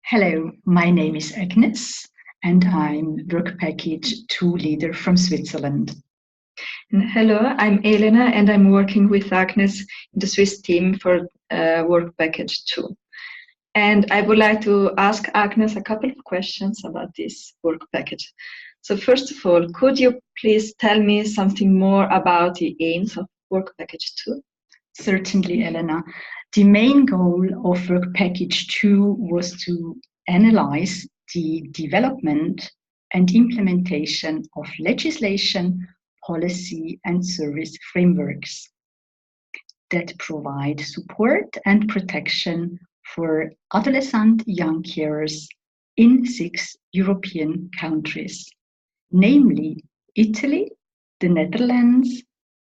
Hello, my name is Agnes and I'm Work Package 2 leader from Switzerland. And hello, I'm Elena and I'm working with Agnes in the Swiss team for Work Package 2. And I would like to ask Agnes a couple of questions about this work package. So first of all, could you please tell me something more about the aims of Work Package 2? Certainly, Elena. The main goal of Work Package 2 was to analyze the development and implementation of legislation, policy, and service frameworks that provide support and protection for adolescent young carers in 6 European countries, namely Italy, the Netherlands,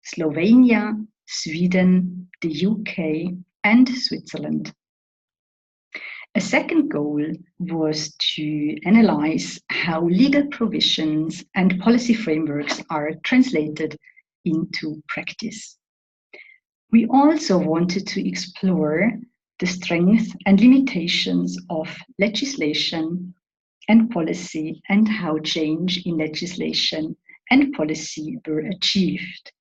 Slovenia, Sweden, the UK, and Switzerland. A second goal was to analyze how legal provisions and policy frameworks are translated into practice. We also wanted to explore the strengths and limitations of legislation and policy and how change in legislation and policy were achieved.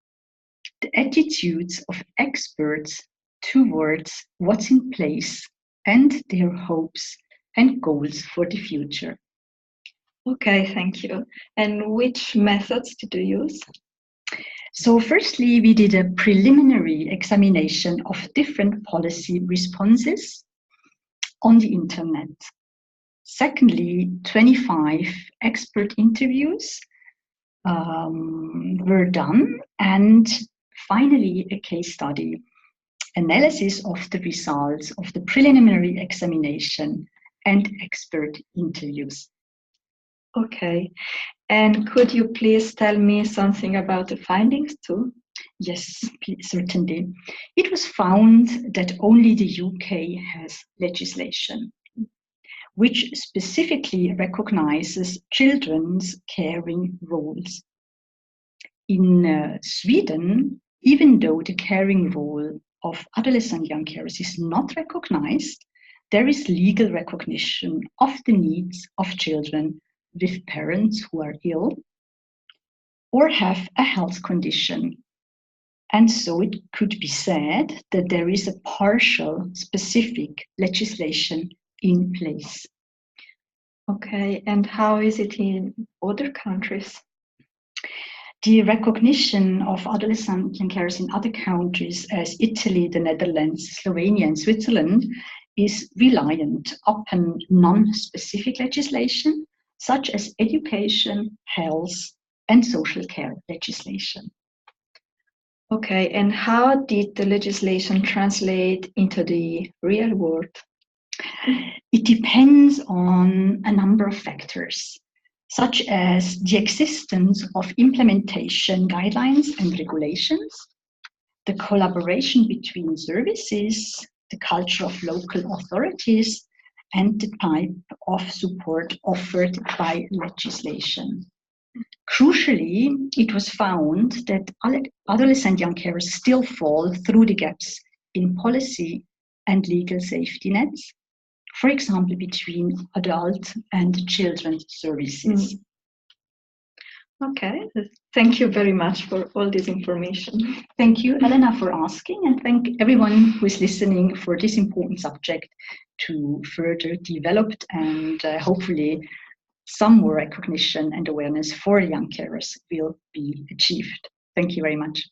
The attitudes of experts towards what's in place and their hopes and goals for the future. Okay, thank you. And which methods did you use? So firstly, we did a preliminary examination of different policy responses on the internet. Secondly, 25 expert interviews were done, and finally a case study analysis of the results of the preliminary examination and expert interviews. Okay, and could you please tell me something about the findings too? Yes, certainly. It was found that only the UK has legislation which specifically recognizes children's caring roles. In Sweden, even though the caring role of adolescent young carers is not recognized, there is legal recognition of the needs of children with parents who are ill or have a health condition. And so it could be said that there is a partial specific legislation in place. Okay, and how is it in other countries? The recognition of adolescent young carers in other countries as Italy, the Netherlands, Slovenia, and Switzerland is reliant upon non-specific legislation, such as education, health, and social care legislation. Okay, and how did the legislation translate into the real world? It depends on a number of factors, such as the existence of implementation guidelines and regulations, the collaboration between services, the culture of local authorities, and the type of support offered by legislation. Crucially, it was found that adolescent young carers still fall through the gaps in policy and legal safety nets, for example, between adult and children's services. Okay, thank you very much for all this information. Thank you, Elena, for asking, and thank everyone who is listening for this important subject to further developed and hopefully some more recognition and awareness for young carers will be achieved. Thank you very much.